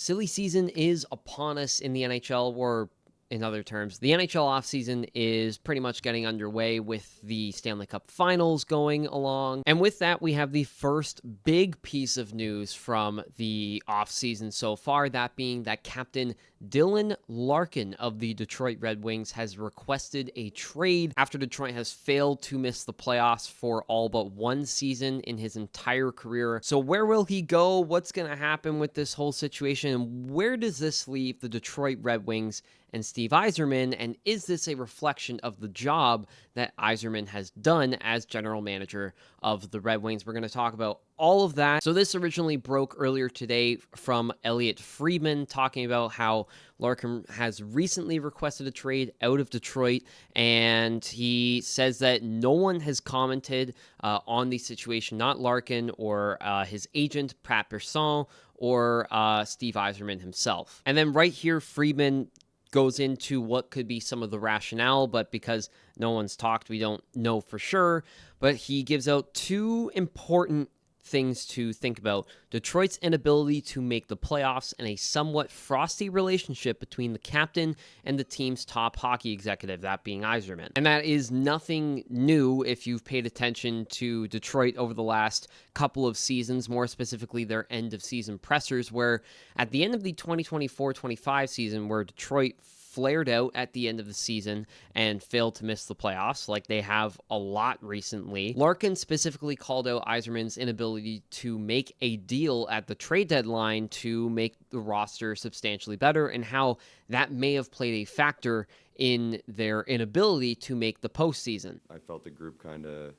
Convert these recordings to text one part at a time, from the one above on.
silly season is upon us in the NHL, or in other terms, the NHL offseason is pretty much getting underway with the Stanley Cup Finals going along. And with that, we have the first big piece of news from the offseason so far, that being that Captain Dylan Larkin of the Detroit Red Wings has requested a trade after Detroit has failed to miss the playoffs for all but one season in his entire career. So where will he go? What's going to happen with this whole situation? And where does this leave the Detroit Red Wings and Steve Yzerman, and is this a reflection of the job that Yzerman has done as general manager of the Red Wings? We're going to talk about all of that. So this originally broke earlier today from Elliotte Friedman, talking about how Larkin has recently requested a trade out of Detroit, and he says that no one has commented on the situation, not Larkin or his agent, Pat Brisson, or Steve Yzerman himself. And then right here, Friedman goes into what could be some of the rationale, but because no one's talked, we don't know for sure. But he gives out two important things to think about: Detroit's inability to make the playoffs and a somewhat frosty relationship between the captain and the team's top hockey executive, that being Yzerman. And that is nothing new if you've paid attention to Detroit over the last couple of seasons, more specifically their end of season pressers, where at the end of the 2024-25 season, where Detroit flared out at the end of the season and failed to miss the playoffs like they have a lot recently, Larkin specifically called out Yzerman's inability to make a deal at the trade deadline to make the roster substantially better, and how that may have played a factor in their inability to make the postseason. I felt the group kind of,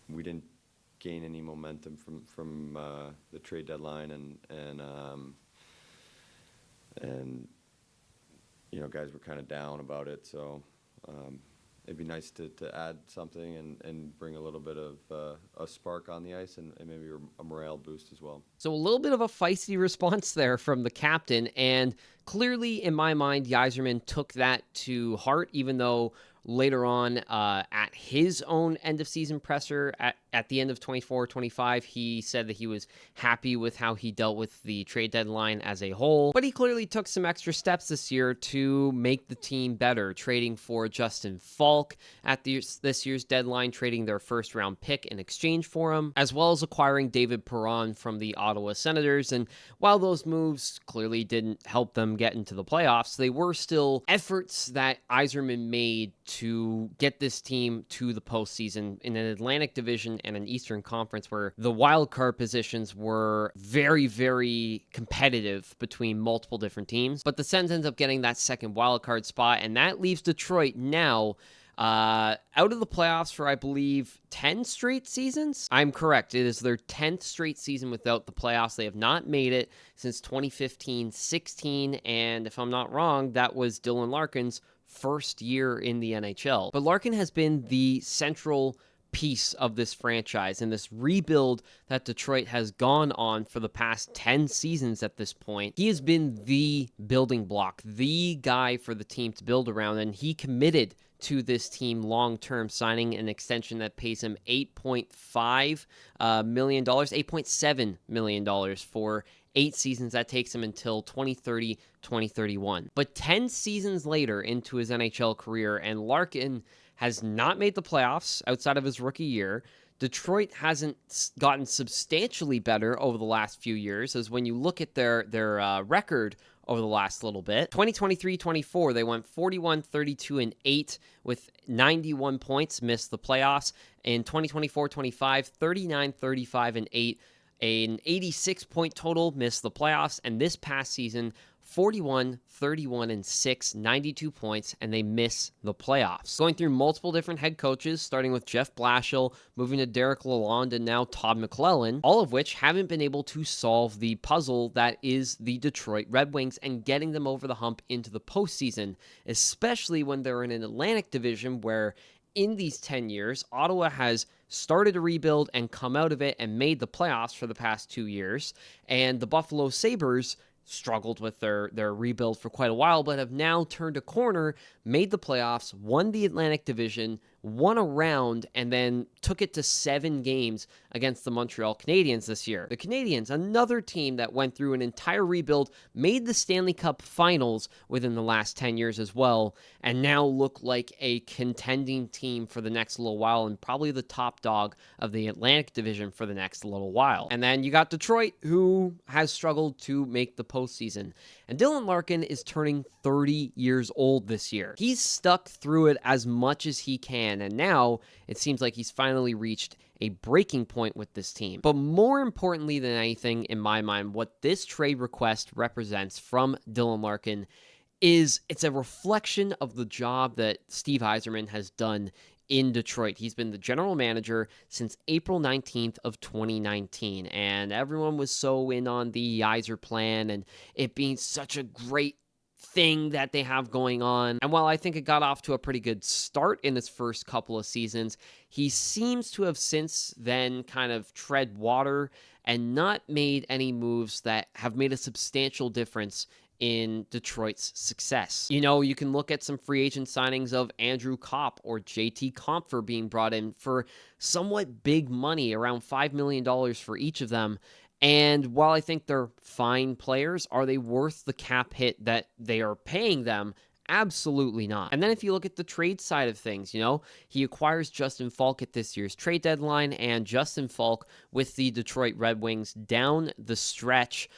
we didn't gain any momentum from the trade deadline, and you know, guys were kind of down about it, so it'd be nice to add something and bring a little bit of a spark on the ice, and maybe a morale boost as well. So a little bit of a feisty response there from the captain, and clearly in my mind, Yzerman took that to heart, even though later on at his own end-of-season presser at the end of 24-25, he said that he was happy with how he dealt with the trade deadline as a whole. But he clearly took some extra steps this year to make the team better, trading for Justin Falk at this year's deadline, trading their first-round pick in exchange for him, as well as acquiring David Perron from the Ottawa Senators. And while those moves clearly didn't help them get into the playoffs, they were still efforts that Yzerman made to get this team to the postseason in an Atlantic Division and an Eastern Conference where the wild card positions were very, very competitive between multiple different teams. But the Sens ends up getting that second wild card spot, and that leaves Detroit now out of the playoffs for, I believe, 10 straight seasons. I'm correct. It is their 10th straight season without the playoffs. They have not made it since 2015-16, and if I'm not wrong, that was Dylan Larkin's first year in the NHL. But Larkin has been the central piece of this franchise and this rebuild that Detroit has gone on for the past 10 seasons at this point. He has been the building block, the guy for the team to build around, and he committed to this team long-term, signing an extension that pays him $8.5 million, $8.7 million for 8 seasons. That takes him until 2030, 2031. But 10 seasons later into his NHL career, and Larkin has not made the playoffs outside of his rookie year. Detroit hasn't gotten substantially better over the last few years, as when you look at their record over the last little bit. 2023-24, they went 41-32-8 with 91 points, missed the playoffs. In 2024-25, 39-35-8, an 86-point total, missed the playoffs. And this past season, 41-31-6, 92 points, and they miss the playoffs. Going through multiple different head coaches, starting with Jeff Blashill, moving to Derek Lalonde, and now Todd McLellan, all of which haven't been able to solve the puzzle that is the Detroit Red Wings and getting them over the hump into the postseason, especially when they're in an Atlantic Division where in these 10 years, Ottawa has started a rebuild and come out of it and made the playoffs for the past 2 years, and the Buffalo Sabres struggled with their rebuild for quite a while, but have now turned a corner, made the playoffs, won the Atlantic Division, won a round, and then took it to 7 games against the Montreal Canadiens this year. The Canadiens, another team that went through an entire rebuild, made the Stanley Cup Finals within the last 10 years as well, and now look like a contending team for the next little while, and probably the top dog of the Atlantic Division for the next little while. And then you got Detroit, who has struggled to make the postseason. And Dylan Larkin is turning 30 years old this year. He's stuck through it as much as he can, and now it seems like he's finally reached a breaking point with this team. But more importantly than anything, in my mind, what this trade request represents from Dylan Larkin is it's a reflection of the job that Steve Yzerman has done in Detroit. He's been the general manager since April 19th of 2019, and everyone was so in on the Yzerplan and it being such a great thing that they have going on. And while I think it got off to a pretty good start in its first couple of seasons, he seems to have since then kind of tread water and not made any moves that have made a substantial difference in Detroit's success. You know, you can look at some free agent signings of Andrew Kopp or JT Compher being brought in for somewhat big money, around $5 million for each of them. And while I think they're fine players, are they worth the cap hit that they are paying them? Absolutely not. And then if you look at the trade side of things, you know, he acquires Justin Falk at this year's trade deadline, and Justin Falk with the Detroit Red Wings down the stretch,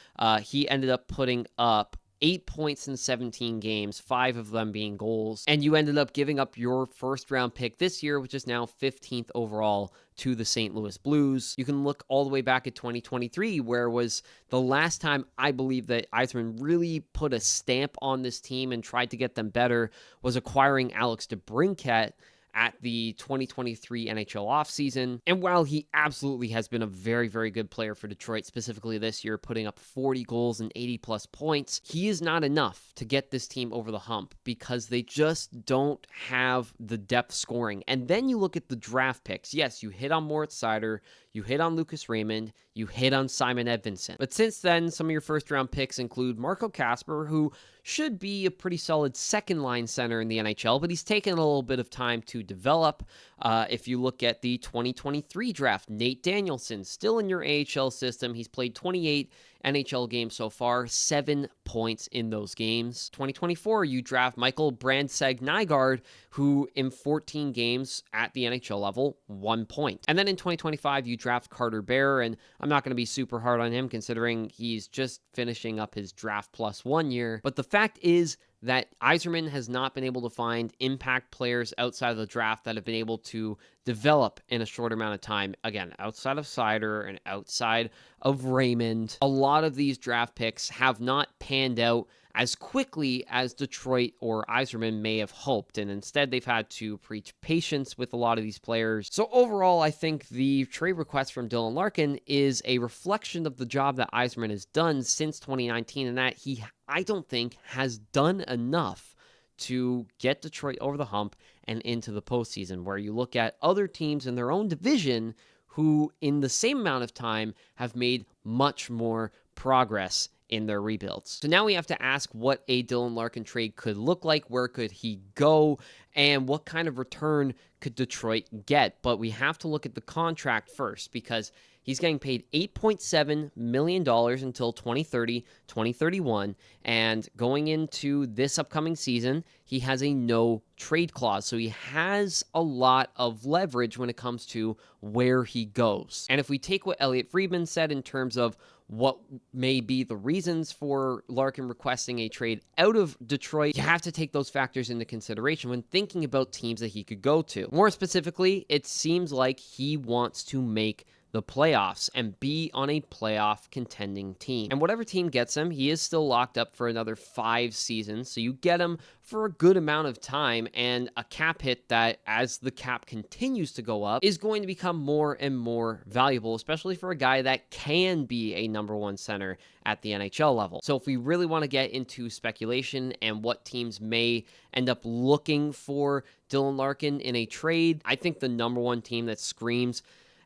he ended up putting up 8 points in 17 games, 5 of them being goals, and you ended up giving up your first-round pick this year, which is now 15th overall, to the St. Louis Blues. You can look all the way back at 2023, where was the last time I believe that Yzerman really put a stamp on this team and tried to get them better, was acquiring Alex DeBrincat at the 2023 NHL offseason. And while he absolutely has been a very, very good player for Detroit, specifically this year, putting up 40 goals and 80-plus points, he is not enough to get this team over the hump because they just don't have the depth scoring. And then you look at the draft picks. Yes, you hit on Moritz Seider, you hit on Lucas Raymond, you hit on Simon Edvinsson. But since then, some of your first-round picks include Marco Kasper, who should be a pretty solid second-line center in the NHL, but he's taken a little bit of time to develop. If you look at the 2023 draft, Nate Danielson, still in your AHL system. He's played 28 NHL games so far, 7 points in those games. 2024, you draft Michael Brandsegg-Nygaard, who in 14 games at the NHL level, 1 point. And then in 2025, you draft Carter Bear, and I'm not going to be super hard on him considering he's just finishing up his draft plus 1 year. But the fact is that Yzerman has not been able to find impact players outside of the draft that have been able to develop in a short amount of time. Again, outside of Seider and outside of Raymond, a lot of these draft picks have not panned out as quickly as Detroit or Yzerman may have hoped, and instead they've had to preach patience with a lot of these players. So overall, I think the trade request from Dylan Larkin is a reflection of the job that Yzerman has done since 2019, and that he, I don't think, has done enough to get Detroit over the hump and into the postseason, where you look at other teams in their own division who, in the same amount of time, have made much more progress in their rebuilds. So now we have to ask what a Dylan Larkin trade could look like, where could he go, and what kind of return could Detroit get. But we have to look at the contract first, because he's getting paid $8.7 million until 2030, 2031, and going into this upcoming season, he has a no trade clause. So he has a lot of leverage when it comes to where he goes. And if we take what Elliot Friedman said in terms of what may be the reasons for Larkin requesting a trade out of Detroit, you have to take those factors into consideration when thinking about teams that he could go to. More specifically, it seems like he wants to make the playoffs and be on a playoff contending team. And whatever team gets him, he is still locked up for another 5 seasons. So you get him for a good amount of time, and a cap hit that, as the cap continues to go up, is going to become more and more valuable, especially for a guy that can be a number 1 center at the NHL level. So if we really want to get into speculation and what teams may end up looking for Dylan Larkin in a trade, I think the number 1 team that screams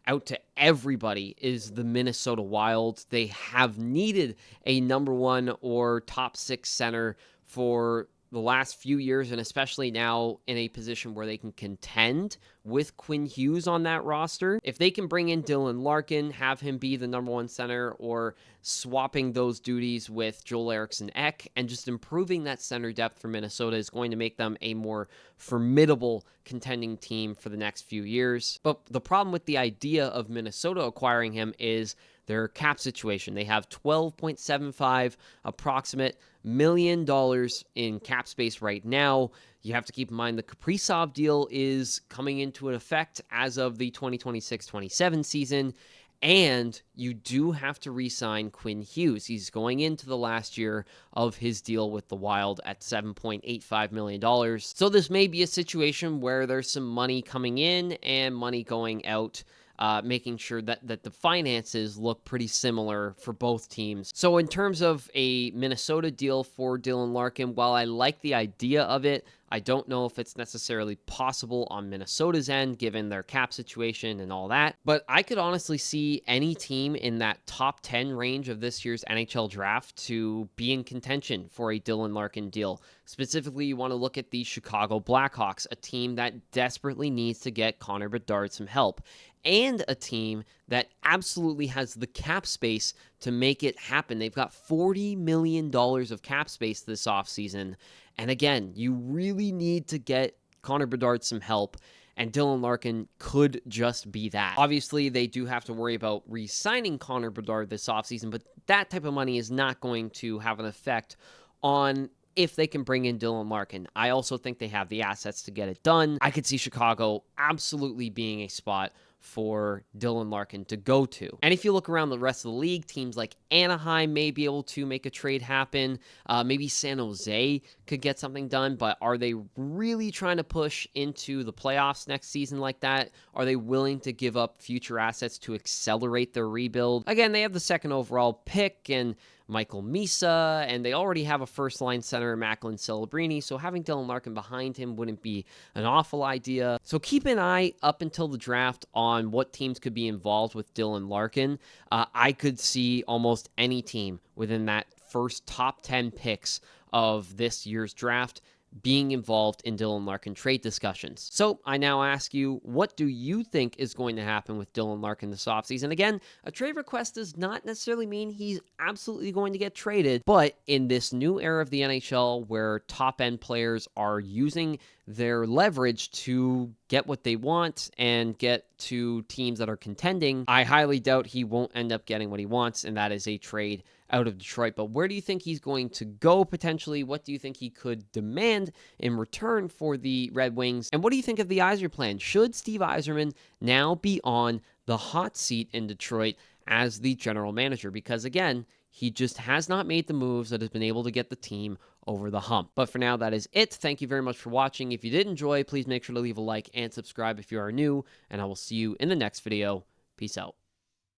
out to everybody is the Minnesota Wild. They have needed a number 1 or top 6 center for the last few years, and especially now in a position where they can contend with Quinn Hughes on that roster. If they can bring in Dylan Larkin, have him be the number one center, or swapping those duties with Joel Eriksson Ek, and just improving that center depth for Minnesota is going to make them a more formidable contending team for the next few years. But the problem with the idea of Minnesota acquiring him is their cap situation. They have $12.75 approximate million in cap space right now. You have to keep in mind the Kaprizov deal is coming into effect as of the 2026-27 season, and you do have to re-sign Quinn Hughes. He's going into the last year of his deal with the Wild at $7.85 million. So this may be a situation where there's some money coming in and money going out, making sure that the finances look pretty similar for both teams. So in terms of a Minnesota deal for Dylan Larkin, while I like the idea of it, I don't know if it's necessarily possible on Minnesota's end, given their cap situation and all that. But I could honestly see any team in that top 10 range of this year's NHL draft to be in contention for a Dylan Larkin deal. Specifically, you want to look at the Chicago Blackhawks, a team that desperately needs to get Connor Bedard some help, and a team that absolutely has the cap space to make it happen. They've got $40 million of cap space this offseason. And again, you really need to get Connor Bedard some help, and Dylan Larkin could just be that. Obviously, they do have to worry about re-signing Connor Bedard this offseason, but that type of money is not going to have an effect on if they can bring in Dylan Larkin. I also think they have the assets to get it done. I could see Chicago absolutely being a spot for Dylan Larkin to go to. And if you look around the rest of the league, teams like Anaheim may be able to make a trade happen. Maybe San Jose could get something done, but are they really trying to push into the playoffs next season like that? Are they willing to give up future assets to accelerate their rebuild? Again, they have the second overall pick and Michael Misa, and they already have a first-line center, Macklin Celebrini, so having Dylan Larkin behind him wouldn't be an awful idea. So keep an eye up until the draft on what teams could be involved with Dylan Larkin. I could see almost any team within that first top 10 picks of this year's draft being involved in Dylan Larkin trade discussions. So I now ask you, what do you think is going to happen with Dylan Larkin this offseason? Again, a trade request does not necessarily mean he's absolutely going to get traded, but in this new era of the NHL where top-end players are using their leverage to get what they want and get to teams that are contending, I highly doubt he won't end up getting what he wants, and that is a trade out of Detroit. But where do you think he's going to go potentially? What do you think he could demand in return for the Red Wings? And what do you think of the Yzerplan? Should Steve Yzerman now be on the hot seat in Detroit as the general manager? Because again, he just has not made the moves that has been able to get the team over the hump. But for now, that is it. Thank you very much for watching. If you did enjoy, please make sure to leave a like and subscribe if you are new, and I will see you in the next video. Peace out.